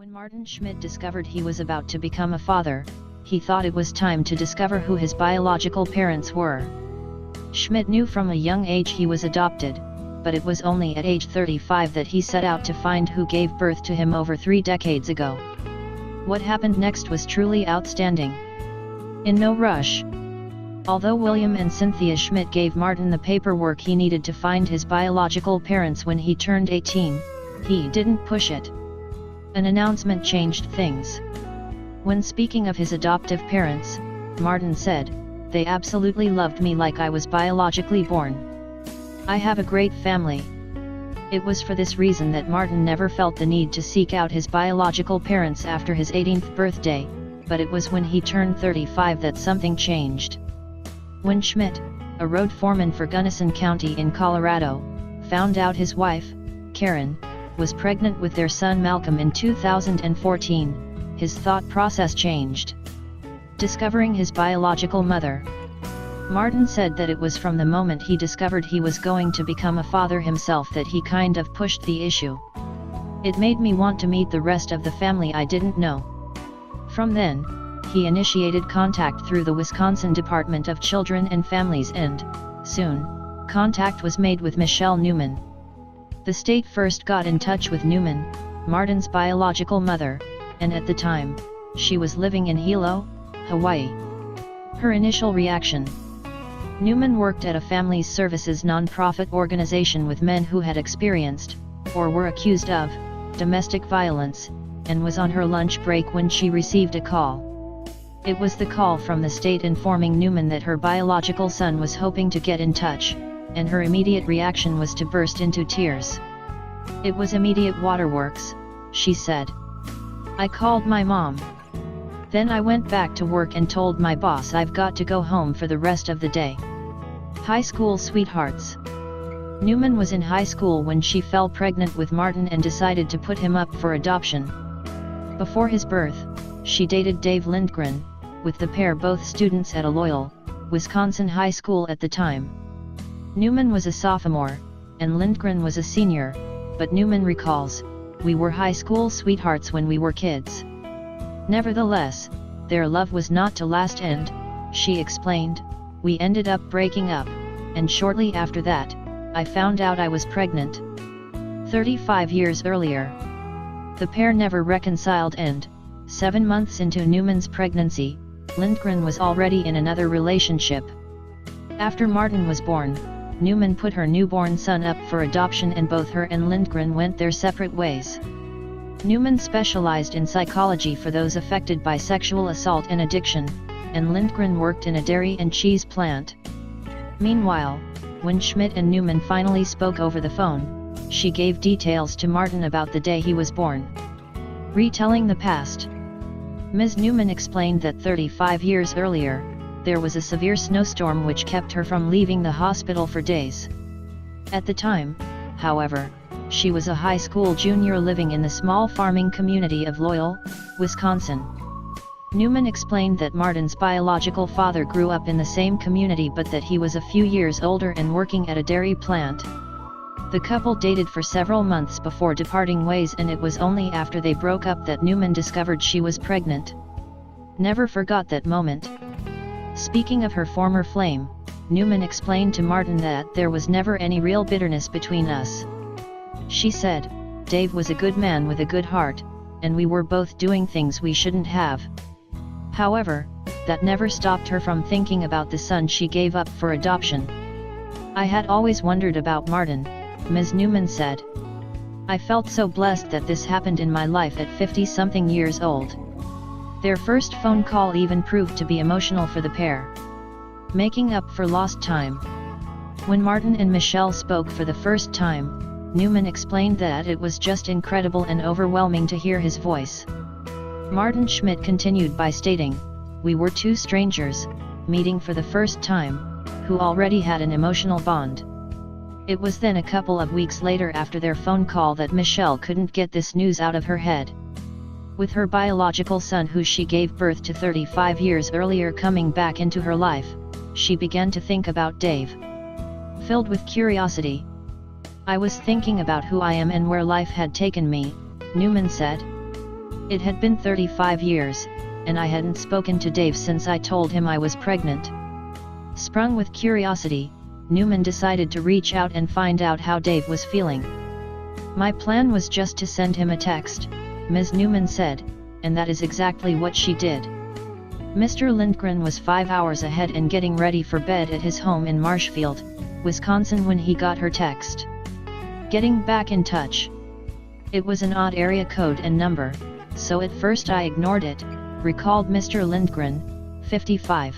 When Martin Schmidt discovered he was about to become a father, he thought it was time to discover who his biological parents were. Schmidt knew from a young age he was adopted, but it was only at age 35 that he set out to find who gave birth to him over 3 decades ago. What happened next was truly outstanding. In no rush. Although William and Cynthia Schmidt gave Martin the paperwork he needed to find his biological parents when he turned 18, he didn't push it. An announcement changed things. When speaking of his adoptive parents, Martin said, "They absolutely loved me like I was biologically born. I have a great family." It was for this reason that Martin never felt the need to seek out his biological parents after his 18th birthday, but it was when he turned 35 that something changed. When Schmidt, a road foreman for Gunnison County in Colorado, found out his wife, Carin, was pregnant with their son Malcolm in 2014, his thought process changed. Discovering his biological mother, Martin said that it was from the moment he discovered he was going to become a father himself that he kind of pushed the issue. "It made me want to meet the rest of the family I didn't know." From then, he initiated contact through the Wisconsin Department of Children and Families and, soon, contact was made with Michelle Newman. The state first got in touch with Newman, Martin's biological mother, and at the time, she was living in Hilo, Hawaii. Her initial reaction: Newman worked at a family services nonprofit organization with men who had experienced, or were accused of, domestic violence, and was on her lunch break when she received a call. It was the call from the state informing Newman that her biological son was hoping to get in touch, and her immediate reaction was to burst into tears. "It was immediate waterworks," she said. "I called my mom. Then I went back to work and told my boss I've got to go home for the rest of the day." High school sweethearts. Newman was in high school when she fell pregnant with Martin and decided to put him up for adoption. Before his birth, she dated Dave Lindgren, with the pair both students at a Loyal, Wisconsin high school at the time. Newman was a sophomore, and Lindgren was a senior, but Newman recalls, "We were high school sweethearts when we were kids." Nevertheless, their love was not to last and, she explained, "We ended up breaking up, and shortly after that, I found out I was pregnant." 35 years earlier, the pair never reconciled and, 7 months into Newman's pregnancy, Lindgren was already in another relationship. After Martin was born, Newman put her newborn son up for adoption and both her and Lindgren went their separate ways. Newman specialized in psychology for those affected by sexual assault and addiction, and Lindgren worked in a dairy and cheese plant. Meanwhile, when Schmidt and Newman finally spoke over the phone, she gave details to Martin about the day he was born. Retelling the past, Ms. Newman explained that 35 years earlier, there was a severe snowstorm which kept her from leaving the hospital for days. At the time, however, she was a high school junior living in the small farming community of Loyal, Wisconsin. Newman explained that Martin's biological father grew up in the same community but that he was a few years older and working at a dairy plant. The couple dated for several months before departing ways and it was only after they broke up that Newman discovered she was pregnant. Never forgot that moment. Speaking of her former flame, Newman explained to Martin that there was never any real bitterness between us. She said, "Dave was a good man with a good heart, and we were both doing things we shouldn't have." However, that never stopped her from thinking about the son she gave up for adoption. "I had always wondered about Martin," Ms. Newman said. "I felt so blessed that this happened in my life at 50-something years old." Their first phone call even proved to be emotional for the pair. Making up for lost time. When Martin and Michelle spoke for the first time, Newman explained that it was just incredible and overwhelming to hear his voice. Martin Schmidt continued by stating, "We were two strangers, meeting for the first time, who already had an emotional bond." It was then a couple of weeks later after their phone call that Michelle couldn't get this news out of her head. With her biological son who she gave birth to 35 years earlier coming back into her life, she began to think about Dave. Filled with curiosity, "I was thinking about who I am and where life had taken me," Newman said. It had been 35 years, and I hadn't spoken to Dave since I told him I was pregnant. Sprung with curiosity, Newman decided to reach out and find out how Dave was feeling. My plan was just to send him a text, Ms. Newman said, and that is exactly what she did. Mr. Lindgren was 5 hours ahead and getting ready for bed at his home in Marshfield, Wisconsin when he got her text. Getting back in touch. It was an odd area code and number, so at first I ignored it, recalled Mr. Lindgren, 55.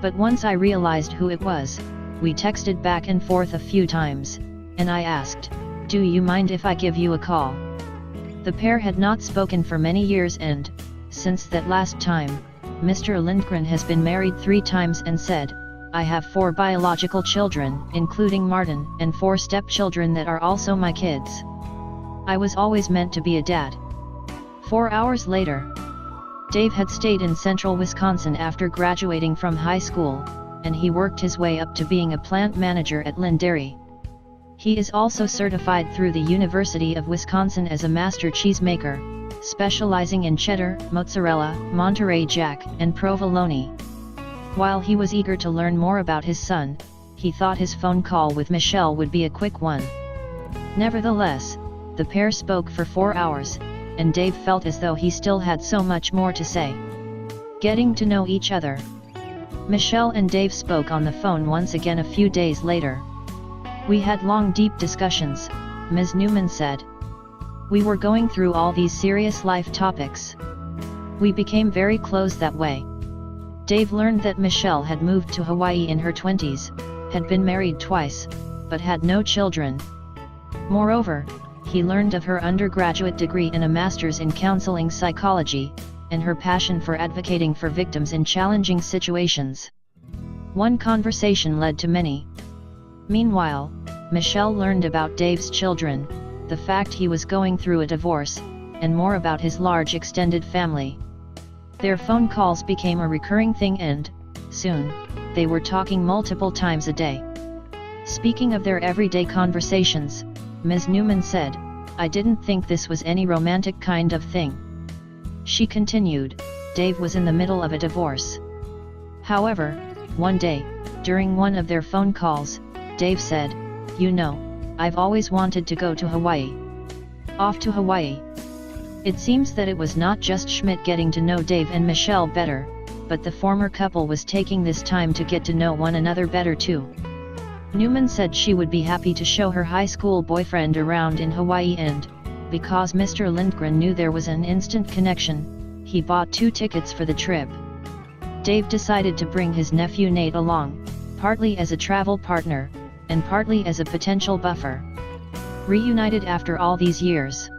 But once I realized who it was, we texted back and forth a few times, and I asked, "Do you mind if I give you a call?" The pair had not spoken for many years and, since that last time, Mr. Lindgren has been married 3 times and said, "I have 4 biological children, including Martin, and 4 stepchildren that are also my kids. I was always meant to be a dad." 4 hours later, Dave had stayed in central Wisconsin after graduating from high school, and he worked his way up to being a plant manager at Lynn Dairy. He is also certified through the University of Wisconsin as a master cheesemaker, specializing in cheddar, mozzarella, Monterey Jack, and provolone. While he was eager to learn more about his son, he thought his phone call with Michelle would be a quick one. Nevertheless, the pair spoke for 4 hours, and Dave felt as though he still had so much more to say. Getting to know each other. Michelle and Dave spoke on the phone once again a few days later. "We had long deep discussions," Ms. Newman said. "We were going through all these serious life topics. We became very close that way." Dave learned that Michelle had moved to Hawaii in her 20s, had been married twice, but had no children. Moreover, he learned of her undergraduate degree and a master's in counseling psychology, and her passion for advocating for victims in challenging situations. One conversation led to many. Meanwhile, Michelle learned about Dave's children, the fact he was going through a divorce, and more about his large extended family. Their phone calls became a recurring thing and, soon, they were talking multiple times a day. Speaking of their everyday conversations, Ms. Newman said, "I didn't think this was any romantic kind of thing." She continued, Dave was in the middle of a divorce. However, one day, during one of their phone calls, Dave said, "You know, I've always wanted to go to Hawaii." Off to Hawaii. It seems that it was not just Schmidt getting to know Dave and Michelle better, but the former couple was taking this time to get to know one another better too. Newman said she would be happy to show her high school boyfriend around in Hawaii and, because Mr. Lindgren knew there was an instant connection, he bought 2 tickets for the trip. Dave decided to bring his nephew Nate along, partly as a travel partner, and partly as a potential buffer. Reunited after all these years.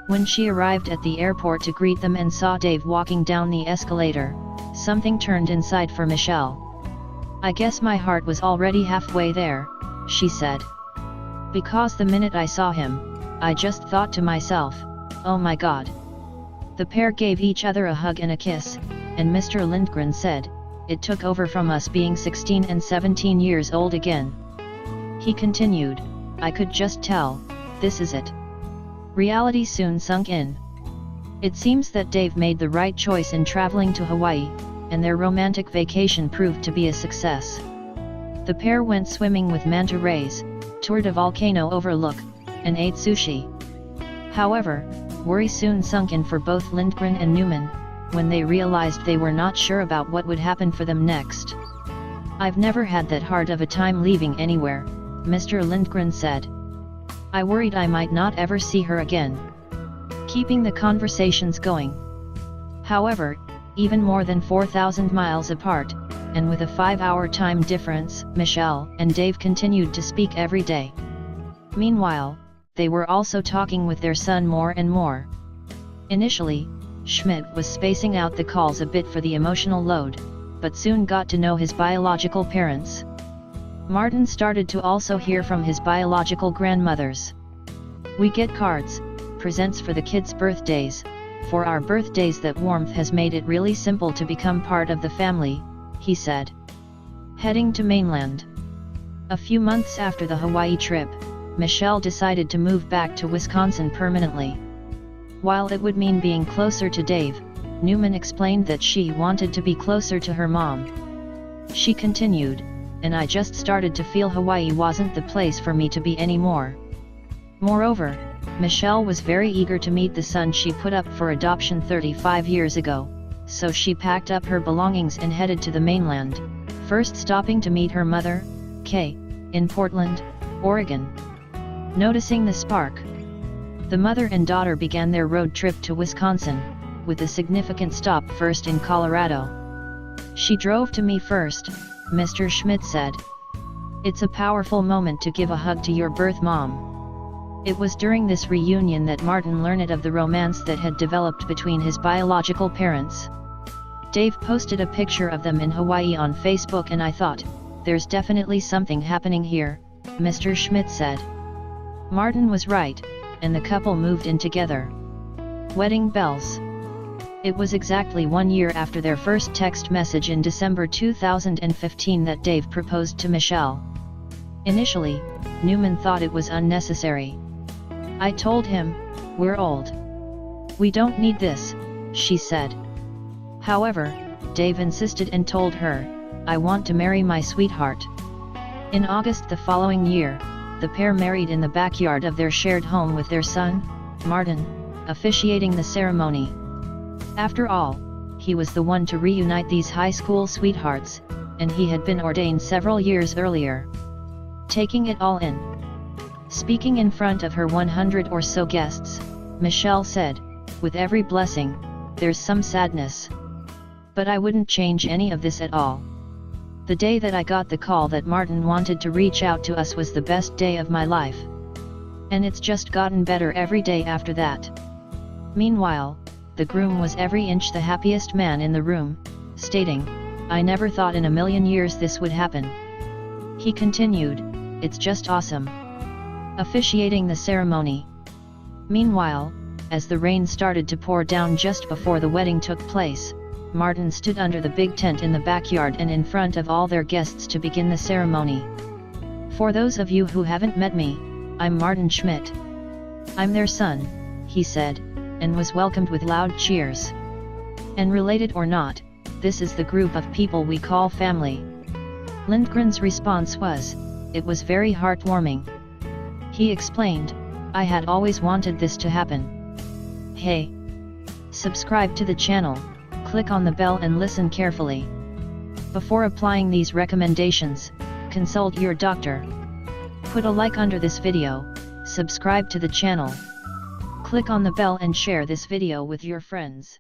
When she arrived at the airport to greet them and saw Dave walking down the escalator, something turned inside for Michelle. "I guess my heart was already halfway there," she said. "Because the minute I saw him, I just thought to myself, oh my God." The pair gave each other a hug and a kiss, and Mr. Lindgren said, "It took over from us being 16 and 17 years old again." He continued, "I could just tell, this is it." Reality soon sunk in. It seems that Dave made the right choice in traveling to Hawaii, and their romantic vacation proved to be a success. The pair went swimming with manta rays, toured a volcano overlook, and ate sushi. However, worry soon sunk in for both Lindgren and Newman, when they realized they were not sure about what would happen for them next. "I've never had that hard of a time leaving anywhere," Mr. Lindgren said. "I worried I might not ever see her again." Keeping the conversations going. However, even more than 4,000 miles apart, and with a 5-hour time difference, Michelle and Dave continued to speak every day. Meanwhile, they were also talking with their son more and more. Initially, Schmidt was spacing out the calls a bit for the emotional load, but soon got to know his biological parents. Martin started to also hear from his biological grandmothers. "We get cards, presents for the kids' birthdays. For our birthdays, that warmth has made it really simple to become part of the family," he said. Heading to mainland. A few months after the Hawaii trip, Michelle decided to move back to Wisconsin permanently. While it would mean being closer to Dave, Newman explained that she wanted to be closer to her mom. She continued, "And I just started to feel Hawaii wasn't the place for me to be anymore." Moreover, Michelle was very eager to meet the son she put up for adoption 35 years ago, so she packed up her belongings and headed to the mainland, first stopping to meet her mother, Kay, in Portland, Oregon. Noticing the spark, the mother and daughter began their road trip to Wisconsin, with a significant stop first in Colorado. "She drove to me first," Mr. Schmidt said. "It's a powerful moment to give a hug to your birth mom." It was during this reunion that Martin learned of the romance that had developed between his biological parents. "Dave posted a picture of them in Hawaii on Facebook and I thought, there's definitely something happening here," Mr. Schmidt said. Martin was right, and the couple moved in together. Wedding bells. It was exactly 1 year after their first text message in December 2015 that Dave proposed to Michelle. Initially, Newman thought it was unnecessary. "I told him, we're old. We don't need this," she said. However, Dave insisted and told her, "I want to marry my sweetheart." In August the following year, the pair married in the backyard of their shared home with their son, Martin, officiating the ceremony. After all, he was the one to reunite these high school sweethearts, and he had been ordained several years earlier. Taking it all in. Speaking in front of her 100 or so guests, Michelle said, "With every blessing, there's some sadness. But I wouldn't change any of this at all. The day that I got the call that Martin wanted to reach out to us was the best day of my life. And it's just gotten better every day after that." Meanwhile, the groom was every inch the happiest man in the room, stating, "I never thought in a million years this would happen." He continued, "It's just awesome." Officiating the ceremony. Meanwhile, as the rain started to pour down just before the wedding took place, Martin stood under the big tent in the backyard and in front of all their guests to begin the ceremony. "For those of you who haven't met me, I'm Martin Schmidt. I'm their son," he said, and was welcomed with loud cheers. "And related or not, this is the group of people we call family." Lindgren's response was, "It was very heartwarming." He explained, "I had always wanted this to happen." Hey! Subscribe to the channel, click on the bell and listen carefully. Before applying these recommendations, consult your doctor. Put a like under this video, subscribe to the channel. Click on the bell and share this video with your friends.